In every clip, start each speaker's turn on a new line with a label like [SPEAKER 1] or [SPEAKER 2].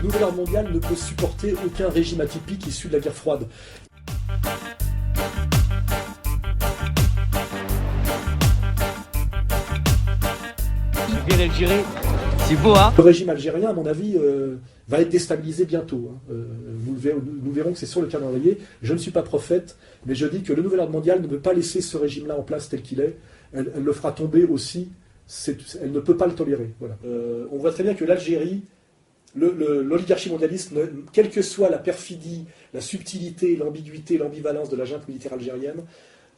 [SPEAKER 1] Le nouvel ordre mondial ne peut supporter aucun régime atypique issu de la guerre froide.
[SPEAKER 2] Bien l'Algérie, c'est beau, hein?
[SPEAKER 1] Le régime algérien, à mon avis, va être déstabilisé bientôt. Nous verrons que c'est sur le calendrier. Je ne suis pas prophète, mais je dis que le nouvel ordre mondial ne veut pas laisser ce régime-là en place tel qu'il est. Elle le fera tomber aussi. Elle ne peut pas le tolérer. Voilà. On voit très bien que l'Algérie, l'oligarchie mondialiste, quelle que soit la perfidie, la subtilité, l'ambiguïté, l'ambivalence de la junte militaire algérienne,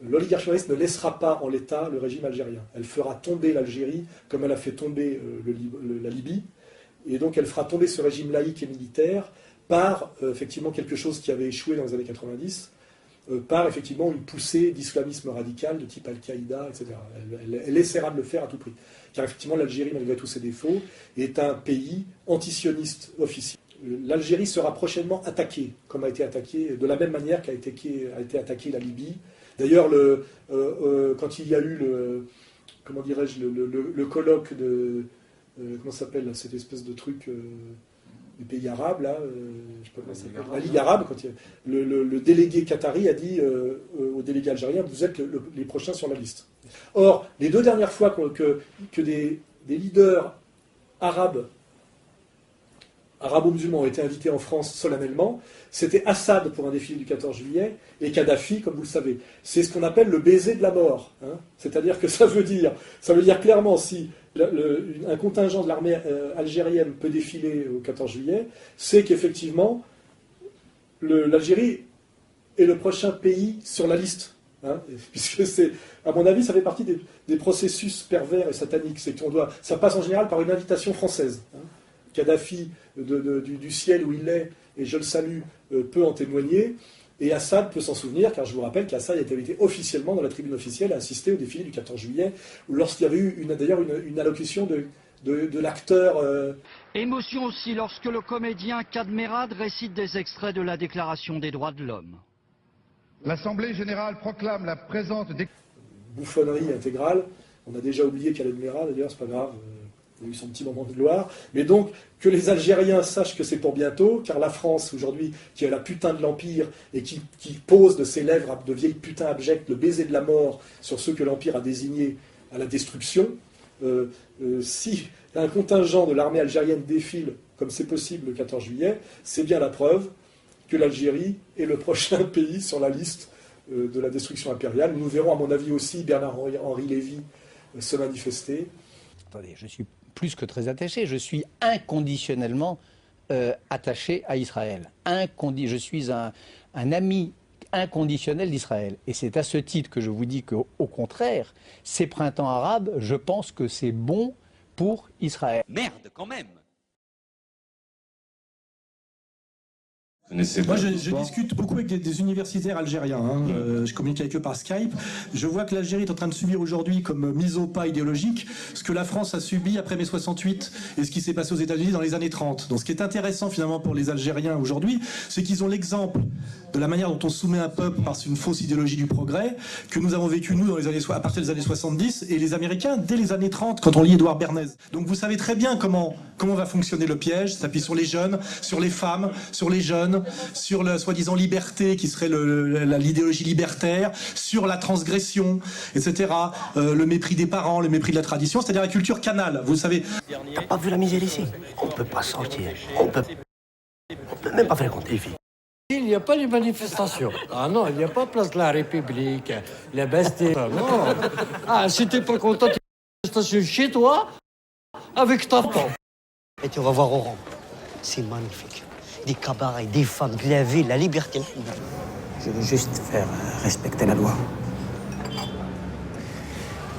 [SPEAKER 1] l'oligarchie mondialiste ne laissera pas en l'état le régime algérien. Elle fera tomber l'Algérie comme elle a fait tomber la Libye. Et donc elle fera tomber ce régime laïque et militaire par effectivement quelque chose qui avait échoué dans les années 90, par effectivement une poussée d'islamisme radical de type Al-Qaïda, etc. Elle essaiera de le faire à tout prix. Car effectivement l'Algérie, malgré tous ses défauts, est un pays antisioniste officiel. L'Algérie sera prochainement attaquée, comme a été attaquée, de la même manière qu'a été attaquée la Libye. D'ailleurs, quand il y a eu le colloque de... comment ça s'appelle, cette espèce de truc des pays arabes, là, je sais pas comment ça s'appelle, la Ligue arabe, quand le délégué qatari a dit au délégué algérien, vous êtes les prochains sur la liste. Or, les deux dernières fois que des leaders arabo-musulmans ont été invités en France solennellement, c'était Assad pour un défilé du 14 juillet et Kadhafi, comme vous le savez. C'est ce qu'on appelle le baiser de la mort. Hein. C'est-à-dire que ça veut dire clairement, si un contingent de l'armée algérienne peut défiler au 14 juillet, c'est qu'effectivement, l'Algérie est le prochain pays sur la liste. Hein, puisque à mon avis, ça fait partie des processus pervers et sataniques. Ça passe en général par une invitation française. Hein. Kadhafi, du ciel où il est, et je le salue, peut en témoigner. Et Assad peut s'en souvenir, car je vous rappelle qu'Assad a été invité officiellement dans la tribune officielle à assister au défilé du 14 juillet, lorsqu'il y avait eu d'ailleurs une allocution de l'acteur...
[SPEAKER 3] Émotion aussi lorsque le comédien Kadmerad récite des extraits de la Déclaration des droits de l'homme.
[SPEAKER 4] L'Assemblée générale proclame la présente...
[SPEAKER 1] Bouffonnerie intégrale. On a déjà oublié Kadmerad, d'ailleurs, c'est pas grave... Il a eu son petit moment de gloire. Mais donc, que les Algériens sachent que c'est pour bientôt, car la France, aujourd'hui, qui est la putain de l'Empire, et qui pose de ses lèvres de vieilles putains abjectes le baiser de la mort sur ceux que l'Empire a désignés à la destruction, si un contingent de l'armée algérienne défile, comme c'est possible le 14 juillet, c'est bien la preuve que l'Algérie est le prochain pays sur la liste de la destruction impériale. Nous verrons, à mon avis aussi, Bernard-Henri Lévy se manifester.
[SPEAKER 5] Attendez, je suis plus que très attaché, je suis inconditionnellement attaché à Israël. Je suis un ami inconditionnel d'Israël. Et c'est à ce titre que je vous dis qu'au contraire, ces printemps arabes, je pense que c'est bon pour Israël.
[SPEAKER 2] Merde, quand même!
[SPEAKER 6] Moi, je discute beaucoup avec des universitaires algériens. Hein. Je communique avec eux par Skype. Je vois que l'Algérie est en train de subir aujourd'hui, comme mise au pas idéologique, ce que la France a subi après mai 68 et ce qui s'est passé aux États-Unis dans les années 30. Donc, ce qui est intéressant finalement pour les Algériens aujourd'hui, c'est qu'ils ont l'exemple de la manière dont on soumet un peuple par une fausse idéologie du progrès que nous avons vécu nous à partir des années 70 et les Américains dès les années 30 quand on lit Édouard Bernays. Donc, vous savez très bien comment va fonctionner le piège. Ça s'appuie sur les jeunes, sur les femmes, sur les jeunes, sur la soi-disant liberté qui serait l'idéologie libertaire, sur la transgression, etc. Le mépris des parents, le mépris de la tradition, c'est-à-dire la culture canale. Vous savez.
[SPEAKER 7] T'as pas vu la misère ici? On peut pas sortir. On peut même pas fréquenter les filles.
[SPEAKER 8] Il n'y a pas de manifestation. Ah non, il n'y a pas place de la République. Les besties. Non. Ah, si t'es pas content, tu fais une manifestation chez toi avec ta femme.
[SPEAKER 7] Et tu vas voir Oran. C'est magnifique. Des cabarets, des femmes, de la vie, la liberté. Je veux juste faire respecter la loi.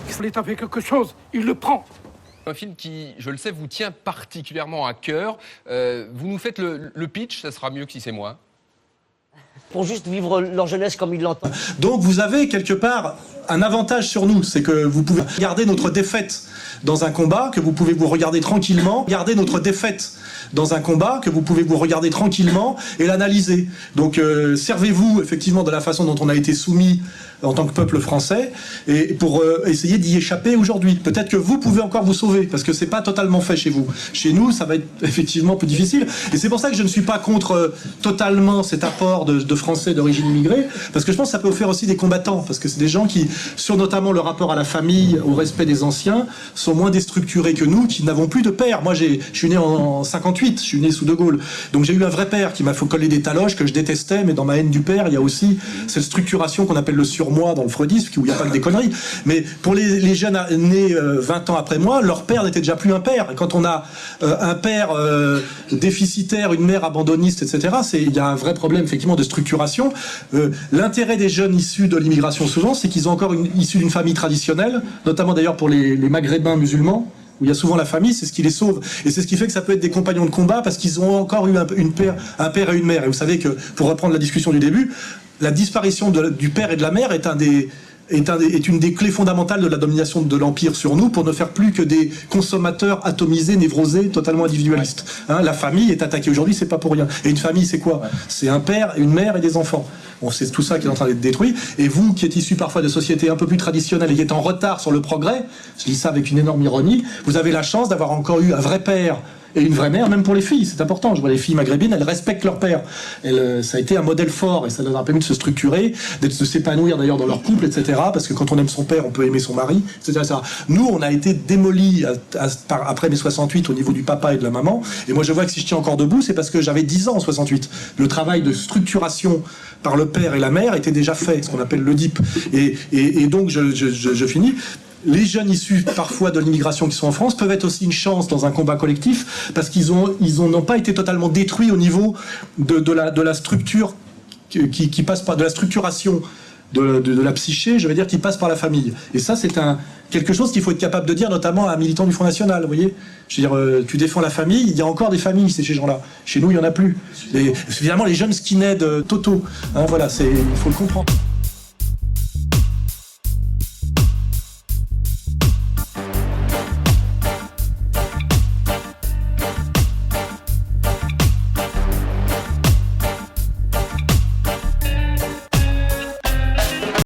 [SPEAKER 8] Si l'État fait quelque chose, il le prend.
[SPEAKER 9] Un film qui, je le sais, vous tient particulièrement à cœur. Vous nous faites le pitch, ça sera mieux que si c'est moi.
[SPEAKER 7] pour juste vivre leur jeunesse comme ils l'entendent.
[SPEAKER 6] Donc vous avez quelque part un avantage sur nous, c'est que vous pouvez regarder notre défaite dans un combat, que vous pouvez vous regarder tranquillement, regarder notre défaite dans un combat, que vous pouvez vous regarder tranquillement et l'analyser. Donc servez-vous effectivement de la façon dont on a été soumis en tant que peuple français, et pour essayer d'y échapper aujourd'hui. Peut-être que vous pouvez encore vous sauver, parce que c'est pas totalement fait chez vous. Chez nous, ça va être effectivement plus difficile, et c'est pour ça que je ne suis pas contre totalement cet apport de Français d'origine immigrée, parce que je pense que ça peut faire aussi des combattants, parce que c'est des gens qui, sur notamment le rapport à la famille, au respect des anciens, sont moins déstructurés que nous, qui n'avons plus de père. Moi, je suis né en 58, je suis né sous De Gaulle, donc j'ai eu un vrai père qui m'a fait coller des taloches que je détestais, mais dans ma haine du père, il y a aussi cette structuration qu'on appelle le surmoi dans le freudisme, où il n'y a pas que des conneries. Mais pour les jeunes nés 20 ans après moi, leur père n'était déjà plus un père. Et quand on a un père déficitaire, une mère abandonniste, etc., il y a un vrai problème effectivement de structuration. L'intérêt des jeunes issus de l'immigration souvent, c'est qu'ils ont encore issus d'une famille traditionnelle, notamment d'ailleurs pour les maghrébins musulmans, où il y a souvent la famille, c'est ce qui les sauve. Et c'est ce qui fait que ça peut être des compagnons de combat, parce qu'ils ont encore eu un père et une mère. Et vous savez que, pour reprendre la discussion du début, la disparition du père et de la mère est une des clés fondamentales de la domination de l'Empire sur nous, pour ne faire plus que des consommateurs atomisés, névrosés, totalement individualistes. Hein, la famille est attaquée aujourd'hui, c'est pas pour rien. Et une famille, c'est quoi? C'est un père, une mère et des enfants. Bon, c'est tout ça qui est en train d'être détruit. Et vous, qui êtes issus parfois de sociétés un peu plus traditionnelles et qui êtes en retard sur le progrès, je dis ça avec une énorme ironie, vous avez la chance d'avoir encore eu un vrai père et une vraie mère, même pour les filles, c'est important. Je vois les filles maghrébines, elles respectent leur père. Ça a été un modèle fort, et ça leur a permis de se structurer, de s'épanouir d'ailleurs dans leur couple, etc. Parce que quand on aime son père, on peut aimer son mari, etc. Nous, on a été démolis après mai 68 au niveau du papa et de la maman. Et moi, je vois que si je tiens encore debout, c'est parce que j'avais 10 ans en 68. Le travail de structuration par le père et la mère était déjà fait, ce qu'on appelle l'Oedipe. Et donc, je finis. Les jeunes issus parfois de l'immigration qui sont en France peuvent être aussi une chance dans un combat collectif, parce qu'ils n'ont pas été totalement détruits au niveau de la structure qui passe par de la structuration de la psyché, je vais dire, qui passe par la famille. Et ça, c'est quelque chose qu'il faut être capable de dire, notamment à un militant du Front National, vous voyez. Je veux dire, tu défends la famille, il y a encore des familles, c'est ces gens-là. Chez nous, il n'y en a plus. Et évidemment, les jeunes skinheads totaux, hein, voilà, il faut le comprendre.